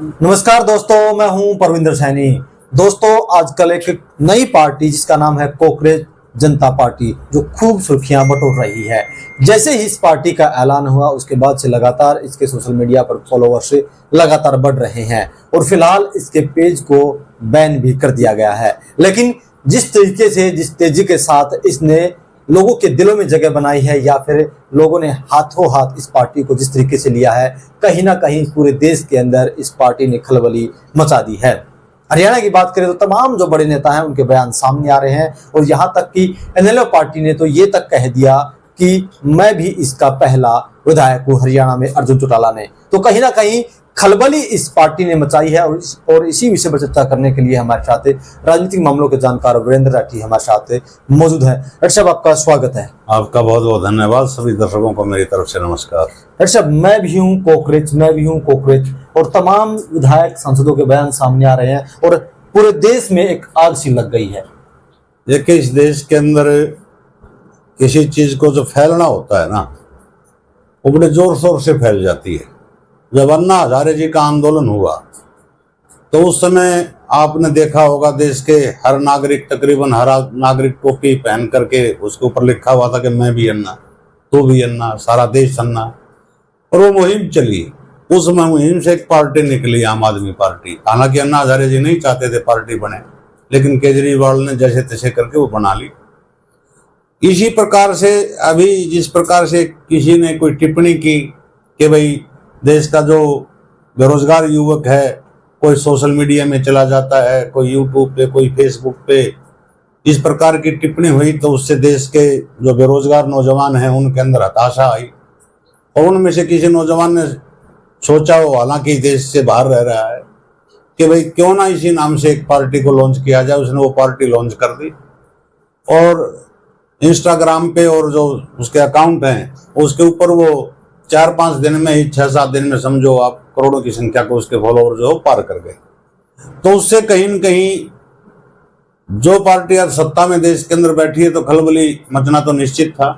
नमस्कार दोस्तों, मैं हूं परविंदर सैनी। दोस्तों, आजकल एक नई पार्टी जिसका नाम है कांग्रेस जनता पार्टी, जो खूब सुर्खियां बटोर रही है। जैसे ही इस पार्टी का ऐलान हुआ, उसके बाद से लगातार इसके सोशल मीडिया पर फॉलोवर्स लगातार बढ़ रहे हैं और फिलहाल इसके पेज को बैन भी कर दिया गया है। लेकिन जिस तरीके से, जिस तेजी के साथ इसने लोगों के दिलों में जगह बनाई है, या फिर लोगों ने हाथों हाथ इस पार्टी को जिस तरीके से लिया है, कहीं ना कहीं पूरे देश के अंदर इस पार्टी ने खलबली मचा दी है। हरियाणा की बात करें तो तमाम जो बड़े नेता हैं उनके बयान सामने आ रहे हैं और यहां तक कि एनएलओ पार्टी ने तो ये तक कह दिया कि मैं भी इसका पहला विधायक हूं हरियाणा में, अर्जुन चौटाला ने। तो कहीं ना कहीं खलबली इस पार्टी ने मचाई है और इसी विषय पर चर्चा करने के लिए हमारे साथ राजनीतिक मामलों के जानकार वीरेंद्र राठी हमारे साथ मौजूद है। डॉक्टर साहब, आपका स्वागत है। आपका बहुत बहुत धन्यवाद। सभी दर्शकों को मेरी तरफ से नमस्कार। डॉक्टर साहब, मैं भी हूँ कांग्रेस और तमाम विधायक सांसदों के बयान सामने आ रहे हैं और पूरे देश में एक आग सी लग गई है। देखिए, इस देश के अंदर किसी चीज को जो फैलना होता है ना, वो बड़े जोर शोर से फैल जाती है। जब अन्ना हजारे जी का आंदोलन हुआ तो उस समय आपने देखा होगा, देश के हर नागरिक, तकरीबन हर नागरिक टोपी पहन करके उसके ऊपर लिखा हुआ था कि मैं भी अन्ना, तू भी अन्ना, सारा देश अन्ना। और वो मुहिम चली। उस मुहिम से एक पार्टी निकली, आम आदमी पार्टी। हालांकि अन्ना हजारे जी नहीं चाहते थे पार्टी बने, लेकिन केजरीवाल ने जैसे तैसे करके वो बना ली। इसी प्रकार से अभी जिस प्रकार से किसी ने कोई टिप्पणी की कि भाई देश का जो बेरोजगार युवक है, कोई सोशल मीडिया में चला जाता है, कोई यूट्यूब पे, कोई फेसबुक पे, इस प्रकार की टिप्पणी हुई तो उससे देश के जो बेरोजगार नौजवान हैं उनके अंदर हताशा आई। और उनमें से किसी नौजवान ने सोचा, हो हालांकि देश से बाहर रह रहा है, कि भाई क्यों ना इसी नाम से एक पार्टी को लॉन्च किया जाए। उसने वो पार्टी लॉन्च कर दी और इंस्टाग्राम पे और जो उसके अकाउंट हैं उसके ऊपर वो 4-5 दिन में ही, 6-7 दिन में समझो आप, करोड़ों की संख्या को उसके फॉलोअर जो पार कर गए। तो उससे कहीं न कहीं जो पार्टी आज सत्ता में देश के अंदर बैठी है तो खलबली मचना तो निश्चित था,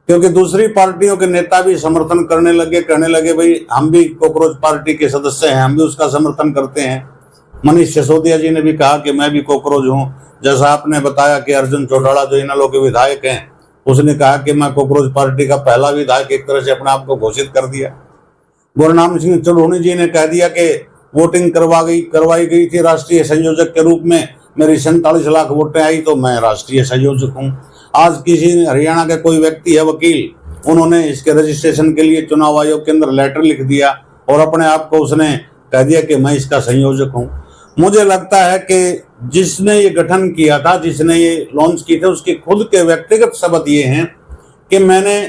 क्योंकि दूसरी पार्टियों के नेता भी समर्थन करने लगे, कहने लगे भाई हम भी कॉकरोच पार्टी के सदस्य हैं, हम भी उसका समर्थन करते हैं। मनीष सिसोदिया जी ने भी कहा कि मैं भी कॉकरोच हूं। जैसा आपने बताया कि अर्जुन चौटाला जो इनेलो के विधायक हैं, उसने कहा कि मैं कॉकरोच पार्टी का पहला विधायक एक तरह से अपने आप को घोषित कर दिया। गुरनाम सिंह चढ़ूनी जी ने कह दिया कि वोटिंग करवाई गई थी राष्ट्रीय संयोजक के रूप में, मेरी 47 लाख वोटें आई तो मैं राष्ट्रीय संयोजक हूँ। आज किसी हरियाणा के कोई व्यक्ति है वकील, उन्होंने इसके रजिस्ट्रेशन के लिए चुनाव आयोग के अंदर लेटर लिख दिया और अपने आप को उसने कह दिया कि मैं इसका संयोजक हूँ। मुझे लगता है कि जिसने ये गठन किया था, जिसने ये लॉन्च की थी, उसके खुद के व्यक्तिगत शब्द ये हैं कि मैंने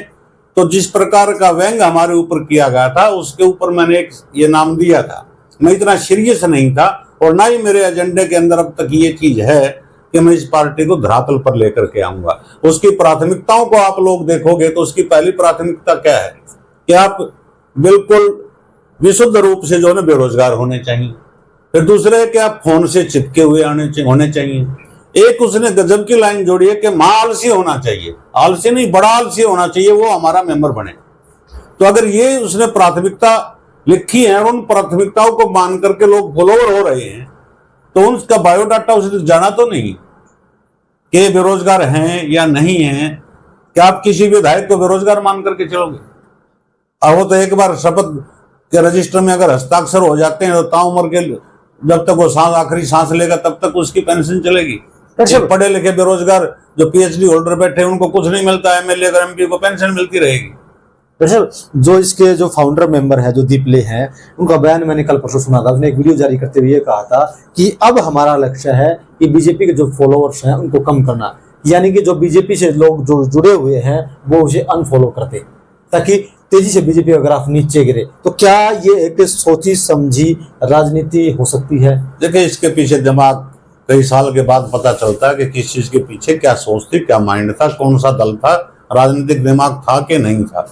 तो जिस प्रकार का व्यंग हमारे ऊपर किया गया था उसके ऊपर मैंने एक ये नाम दिया था। मैं इतना सीरियस नहीं था और ना ही मेरे एजेंडे के अंदर अब तक ये चीज है कि मैं इस पार्टी को धरातल पर लेकर के आऊंगा। उसकी प्राथमिकताओं को आप लोग देखोगे तो उसकी पहली प्राथमिकता क्या है कि आप बिल्कुल विशुद्ध रूप से जो है बेरोजगार होने चाहिए। फिर दूसरे है कि आप फोन से चिपके हुए होने चाहिए। एक उसने गजब की लाइन जोड़ी है कि मां आलसी होना चाहिए, आलसी नहीं बड़ा आलसी होना चाहिए, वो हमारा मेंबर बने। तो अगर ये उसने प्राथमिकता लिखी है और उन प्राथमिकताओं को मान करके लोग फॉलोवर हो रहे हैं, तो उनका बायोडाटा उसने जाना तो नहीं कि बेरोजगार हैं या नहीं हैं। क्या आप किसी विधायक को बेरोजगार मान करके चलोगे? अब वो तो एक बार शपथ के रजिस्टर में अगर हस्ताक्षर हो जाते हैं तो ताउम्र के जब तक वो आखिरी सांस लेगा तब तक उसकी पेंशन चलेगी। पढ़े लिखे बेरोजगार जो पीएचडी होल्डर बैठे उनको कुछ नहीं मिलता, एमएलए अगर एमपी को पेंशन मिलती रहेगी। जो इसके जो फाउंडर मेंबर है, जो दीपले हैं, उनका बयान मैंने कल परसों सुना था। उसने एक वीडियो जारी करते हुए कहा था कि अब हमारा लक्ष्य है कि बीजेपी के जो फॉलोअर्स हैं उनको कम करना, यानी कि जो बीजेपी से लोग जो जुड़े हुए हैं वो उसे अनफॉलो करते, ताकि तेजी से बीजेपी का ग्राफ नीचे गिरे। तो क्या ये एक सोची समझी राजनीति हो सकती है? देखिए, इसके पीछे दिमाग कई साल के बाद पता चलता है कि किस चीज के पीछे क्या सोच थी, क्या माइंड था, कौन सा दल था, राजनीतिक दिमाग था कि नहीं था।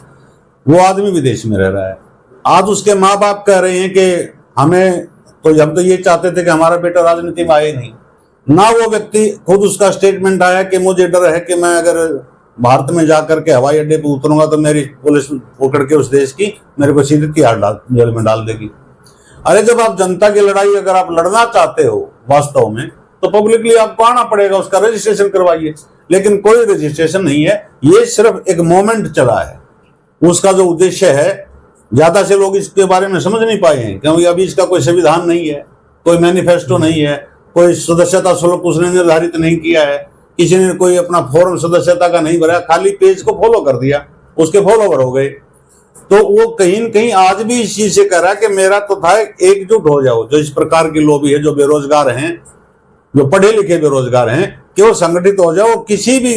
वो आदमी विदेश में रह रहा है। आज उसके माँ बाप कह रहे हैं कि हमें तो हम तो ये चाहते थे कि हमारा बेटा राजनीति में आए नहीं ना। वो व्यक्ति खुद उसका स्टेटमेंट आया कि मुझे डर है कि मैं अगर भारत में जाकर के हवाई अड्डे पे उतरूंगा तो मेरी पुलिस पकड़ के उस देश की मेरे को सीधे तिहाड़ जेल में डाल देगी। अरे जब आप जनता की लड़ाई अगर आप लड़ना चाहते हो वास्तव में, तो पब्लिकली आपको आना पड़ेगा, उसका रजिस्ट्रेशन करवाइए। लेकिन कोई रजिस्ट्रेशन नहीं है, ये सिर्फ एक मोमेंट चला है। उसका जो उद्देश्य है, ज्यादा से लोग इसके बारे में समझ नहीं पाए हैं, क्योंकि अभी इसका कोई संविधान नहीं है, कोई मैनिफेस्टो नहीं है, कोई सदस्यता शुल्क उसने निर्धारित नहीं किया है, किसी ने कोई अपना फॉर्म सदस्यता का नहीं भरा, खाली पेज को फॉलो कर दिया, उसके फॉलोवर हो गए। तो वो कहीं न कहीं आज भी इस चीज से कह रहा है कि मेरा तो था एकजुट हो जाओ। जो इस प्रकार की लॉबी है, जो बेरोजगार हैं, जो पढ़े लिखे बेरोजगार हैं, कि वो संगठित हो जाओ। किसी भी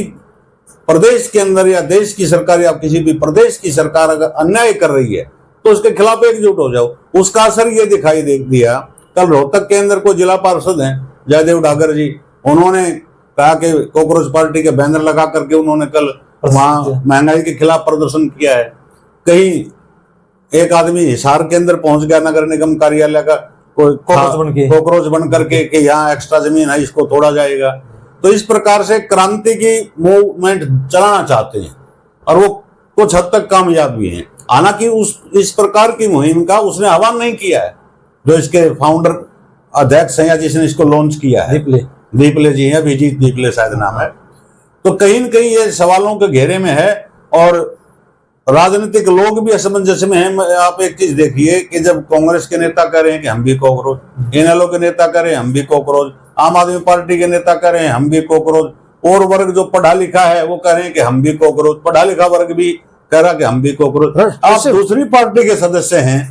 प्रदेश के अंदर या देश की सरकार या किसी भी प्रदेश की सरकार अगर अन्याय कर रही है तो उसके खिलाफ एकजुट हो जाओ। उसका असर ये दिखाई दिया। कल रोहतक के अंदर कोई जिला पार्षद हैं जयदेव डागर जी, उन्होंने कहा कि कॉकरोच पार्टी के बैनर लगा करके उन्होंने कल वहां महंगाई के खिलाफ प्रदर्शन किया है। कहीं एक आदमी हिसार के अंदर पहुंच गया, नगर निगम कार्यालय का कोकरोच बन करके कि यहाँ एक्स्ट्रा जमीन है, इसको तोड़ा जाएगा। तो इस प्रकार से क्रांति की मूवमेंट चलाना चाहते हैं और वो कुछ हद तक कामयाब भी हैं। हालांकि इस प्रकार की मुहिम का उसने आह्वान नहीं किया है, जो इसके फाउंडर अध्यक्ष हैं या जिसने इसको लॉन्च किया है, दीपले जी हैं, अभिजीत दीपले शायद नाम है। तो कहीं न कहीं ये सवालों के घेरे में है और राजनीतिक लोग भी असमंजस में हैं। आप एक चीज देखिए कि जब कांग्रेस के नेता कह रहे हैं कि हम भी कॉकरोच, इनेलो के नेता कह रहे हैं हम भी कॉकरोच, आम आदमी पार्टी के नेता कह रहे हैं हम भी कॉकरोच, और वर्ग जो पढ़ा लिखा है वो कह रहे हैं कि हम भी कॉकरोच, पढ़ा लिखा वर्ग भी कह रहा कि हम भी कॉकरोच। आप दूसरी पार्टी के सदस्य हैं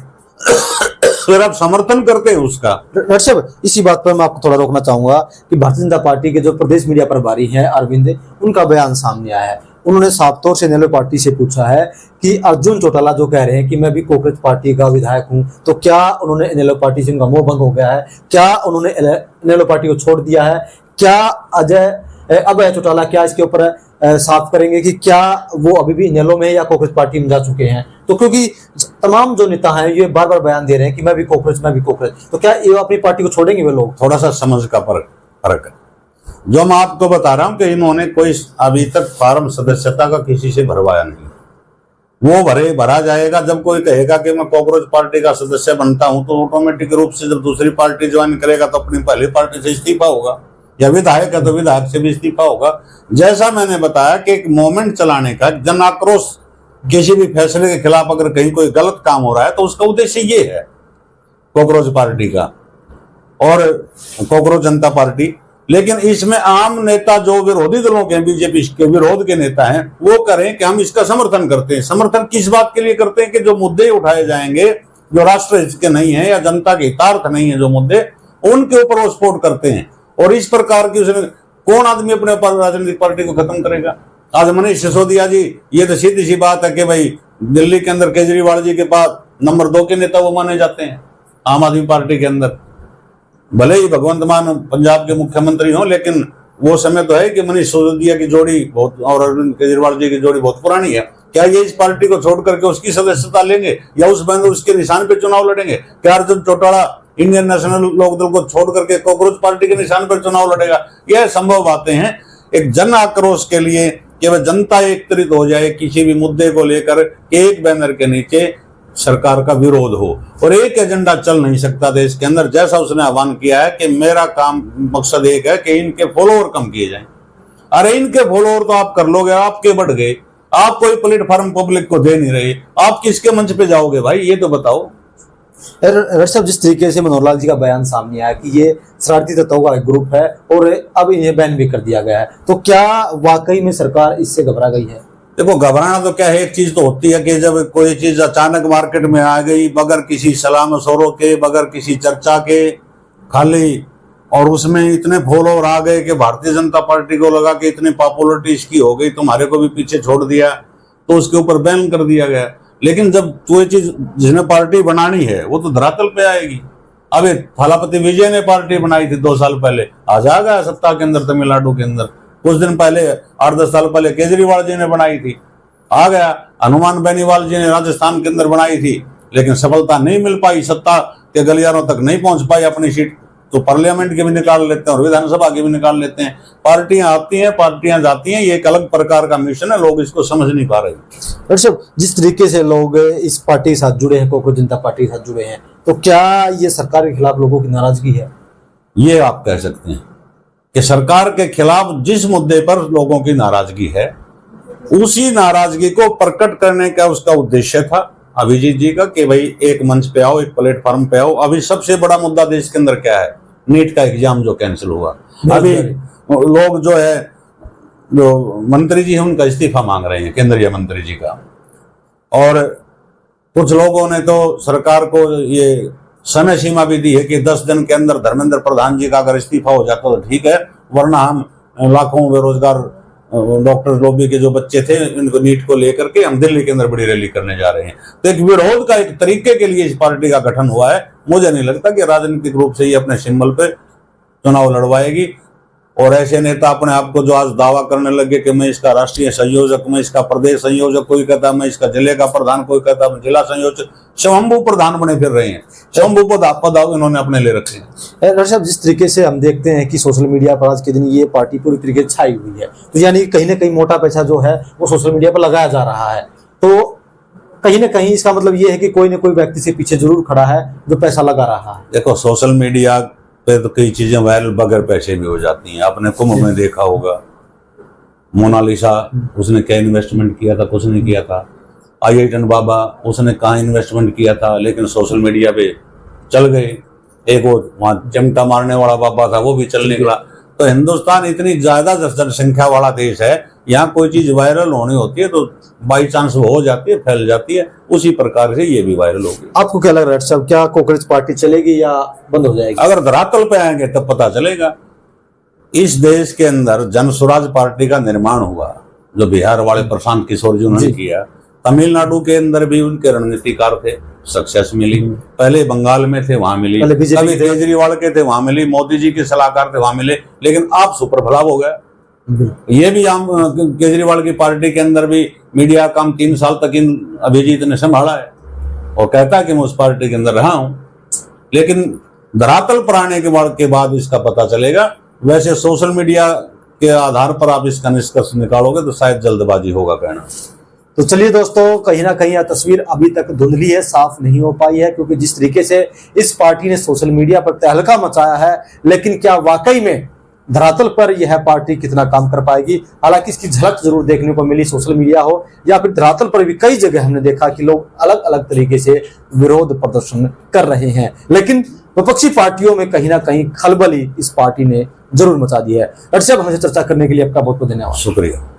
फिर आप समर्थन करते हैं उसका। डॉक्टर साहब, इसी बात पर मैं आपको थोड़ा रोकना चाहूंगा कि भारतीय जनता पार्टी के जो प्रदेश मीडिया प्रभारी हैं अरविंद, उनका बयान सामने आया है। उन्होंने साफ तौर से इनेलो पार्टी से पूछा है कि अर्जुन चौटाला जो कह रहे हैं कि मैं भी कॉकरोच पार्टी का विधायक हूं, तो क्या उन्होंने इनेलो पार्टी से उनका मोह भंग हो गया है? क्या उन्होंने इनेलो पार्टी को छोड़ दिया है? क्या अभय चौटाला क्या इसके ऊपर साफ करेंगे कि क्या वो अभी भी इनेलो में या कॉकरोच पार्टी में जा चुके हैं? तो क्योंकि तमाम जो नेता हैं ये बार बार बयान दे रहे हैं कि मैं भी कॉकरोच, तो क्या ये अपनी पार्टी को छोड़ेंगे वे लोग? थोड़ा सा समझ का फर्क है। जो मैं आपको बता रहा हूं कि इन्होंने कोई अभी तक फार्म सदस्यता का किसी से भरवाया नहीं। वो भरा जाएगा जब कोई कहेगा कि मैं कॉकरोच पार्टी का सदस्य बनता हूं, तो ऑटोमेटिक रूप से जब दूसरी पार्टी ज्वाइन करेगा तो अपनी पहली पार्टी से इस्तीफा होगा, या विधायक है तो विधायक से भी इस्तीफा होगा। जैसा मैंने बताया कि एक मूवमेंट चलाने का, जन आक्रोश, किसी भी फैसले के खिलाफ अगर कहीं कोई गलत काम हो रहा है तो उसका उद्देश्य ये है कॉकरोच पार्टी का और कॉकरोच जनता पार्टी। लेकिन इसमें आम नेता जो विरोधी दलों के, बीजेपी के विरोध के नेता हैं, वो करें कि हम इसका समर्थन करते हैं। समर्थन किस बात के लिए करते हैं कि जो मुद्दे उठाए जाएंगे जो राष्ट्र हित के नहीं है या जनता के हितार्थ नहीं है, जो मुद्दे, उनके ऊपर वो सपोर्ट करते हैं। और इस प्रकार की उसने कौन आदमी अपने राजनीतिक पार्टी को खत्म करेगा? आज मनीष सिसोदिया जी, ये तो सीधी सी बात है कि भाई दिल्ली के अंदर केजरीवाल जी के बाद नंबर 2 के नेता वो माने जाते हैं आम आदमी पार्टी के अंदर। भले ही भगवंत मान पंजाब के मुख्यमंत्री हो, लेकिन वो समय तो है कि मनीष सिसोदिया की जोड़ी बहुत और अरविंद केजरीवाल जी की जोड़ी बहुत पुरानी है। क्या ये इस पार्टी को छोड़ करके उसकी सदस्यता लेंगे या उस बंद उसके निशान पे चुनाव लड़ेंगे? क्या अर्जुन चौटाला इंडियन नेशनल लोकदल को छोड़ करके कॉकरोच पार्टी के निशान पर चुनाव लड़ेगा? यह संभव बातें हैं। एक जन आक्रोश के लिए कि वह जनता एकत्रित हो जाए किसी भी मुद्दे को लेकर, एक बैनर के नीचे सरकार का विरोध हो, और एक एजेंडा चल नहीं सकता देश के अंदर। जैसा उसने आह्वान किया है कि मेरा काम मकसद एक है कि इनके फॉलोअर कम किए जाएं। अरे इनके फॉलोअर तो आप कर लोगे, आपके बढ़ गए, आप कोई प्लेटफॉर्म पब्लिक को दे नहीं रहे, आप किसके मंच पे जाओगे भाई, ये तो बताओ। साहब, जिस तरीके से मनोहर लाल जी का बयान सामने आया कि ये शरारती तत्वों का एक ग्रुप है और अब इन्हें बैन भी कर दिया गया है, तो क्या वाकई में सरकार इससे घबरा गई है? देखो, घबराना तो क्या है, एक चीज तो होती है कि जब कोई चीज अचानक मार्केट में आ गई बगैर किसी सलाह मशवरों के, बगैर किसी चर्चा के, खाली, और उसमें इतने फॉलोअर आ गए कि भारतीय जनता पार्टी को लगा कि इतनी पॉपुलरिटी इसकी हो गई, तुम्हारे को भी पीछे छोड़ दिया, तो उसके ऊपर बैन कर दिया गया। लेकिन जब कोई चीज जिसने पार्टी बनानी है वो तो धरातल पे आएगी। अब थलापति विजय ने पार्टी बनाई थी 2 साल पहले, आज आ गया सत्ता के अंदर तमिलनाडु के अंदर। कुछ दिन पहले 8-10 साल पहले केजरीवाल जी ने बनाई थी, आ गया। हनुमान बेनीवाल जी ने राजस्थान के अंदर बनाई थी, लेकिन सफलता नहीं मिल पाई, सत्ता के गलियारों तक नहीं पहुंच पाई अपनी सीट तो पार्लियामेंट की भी निकाल लेते हैं और विधानसभा की भी निकाल लेते हैं। पार्टियां आती हैं, पार्टियां जाती हैं, ये एक अलग प्रकार का मिशन है, लोग इसको समझ नहीं पा रहे। डॉक्टर साहब, जिस तरीके से लोग इस पार्टी के साथ जुड़े हैं, कांग्रेस जनता पार्टी के साथ जुड़े हैं, तो क्या ये सरकार के खिलाफ लोगों की नाराजगी है? ये आप कह सकते हैं कि सरकार के खिलाफ जिस मुद्दे पर लोगों की नाराजगी है, उसी नाराजगी को प्रकट करने का उसका उद्देश्य था अभिजीत जी का, कि भाई एक मंच पे आओ, एक प्लेटफॉर्म पे आओ। अभी सबसे बड़ा मुद्दा देश के अंदर क्या है? नीट का एग्जाम जो कैंसिल हुआ। अभी लोग जो है, जो मंत्री जी हैं उनका इस्तीफा मांग रहे हैं, केंद्रीय मंत्री जी का। और कुछ लोगों ने तो सरकार को ये समय सीमा भी दी है कि 10 दिन के अंदर धर्मेंद्र प्रधान जी का अगर इस्तीफा हो जाता तो ठीक है, वरना हम लाखों बेरोजगार डॉक्टर लॉबी के जो बच्चे थे इनको नीट को लेकर के हम दिल्ली के अंदर बड़ी रैली करने जा रहे हैं। तो एक विरोध का एक तरीके के लिए इस पार्टी का गठन हुआ है। मुझे नहीं लगता कि राजनीतिक रूप से ये अपने सिंबल पे चुनाव लड़वाएगी। और ऐसे नेता अपने आप को जो आज दावा करने लगे कि मैं इसका राष्ट्रीय संयोजक, मैं इसका प्रदेश संयोजक, कोई कहता मैं इसका जिले का प्रधान, कोई कहता मैं जिला संयोजक, शंभू प्रधान बने फिर रहे हैं। शंभू पद इन्होंने अपने ले रखे हैं। डॉक्टर साहब, जिस तरीके से हम देखते हैं कि सोशल मीडिया पर आज के दिन ये पार्टी पूरी तरीके से छाई हुई है, तो यानी कहीं ना कहीं मोटा पैसा जो है वो सोशल मीडिया पर लगाया जा रहा है, तो कहीं ना कहीं इसका मतलब ये है कि कोई ना कोई व्यक्ति से पीछे जरूर खड़ा है जो पैसा लगा रहा है। देखो, सोशल मीडिया पे तो कई चीजें वायरल बगैर पैसे भी हो जाती हैं। आपने कुंभ में देखा होगा, मोनालिसा, उसने क्या इन्वेस्टमेंट किया था? कुछ नहीं किया था। आई बाबा, उसने कहाँ इन्वेस्टमेंट किया था? लेकिन सोशल मीडिया पे चल गए। एक वो वहाँ चिमटा मारने वाला बाबा था, वो भी चल निकला। तो हिंदुस्तान इतनी ज्यादा जनसंख्या वाला देश है, यहाँ कोई चीज वायरल होनी होती है तो बाई चांस वो हो जाती है, फैल जाती है। उसी प्रकार से ये भी वायरल होगी। आपको क्या लग रहा है साहब, क्या कांग्रेस पार्टी चलेगी या बंद हो जाएगी? अगर धरातल पे आएंगे तब पता चलेगा। इस देश के अंदर जन स्वराज पार्टी का निर्माण हुआ, जो बिहार वाले प्रशांत किशोर जी उन्होंने किया। तमिलनाडु के अंदर भी उनके रणनीतिकार थे, सक्सेस मिली। पहले बंगाल में थे, वहां मिली। कभी केजरीवाल के थे, वहां मिली। मोदी जी के सलाहकार थे, वहां मिले। लेकिन आप सुपर फलाव हो गया। ये भी हम केजरीवाल की पार्टी के अंदर भी मीडिया काम 3 साल तक इन अभिजीत ने संभाला है और कहता है कि मैं उस पार्टी के अंदर रहा हूं। लेकिन धरातल पर आने के बाद इसका पता चलेगा। वैसे सोशल मीडिया के आधार पर आप इसका निष्कर्ष निकालोगे तो शायद जल्दबाजी होगा कहना। तो चलिए दोस्तों, कहीं ना कहीं यह तस्वीर अभी तक धुंधली है, साफ नहीं हो पाई है, क्योंकि जिस तरीके से इस पार्टी ने सोशल मीडिया पर तहलका मचाया है, लेकिन क्या वाकई में धरातल पर यह पार्टी कितना काम कर पाएगी? हालांकि इसकी झलक जरूर देखने को मिली, सोशल मीडिया हो या फिर धरातल पर भी कई जगह हमने देखा कि लोग अलग अलग तरीके से विरोध प्रदर्शन कर रहे हैं। लेकिन विपक्षी पार्टियों में कहीं ना कहीं खलबली इस पार्टी ने जरूर मचा दी है। डॉक्टर साहब, हमसे चर्चा करने के लिए आपका बहुत बहुत धन्यवाद। शुक्रिया।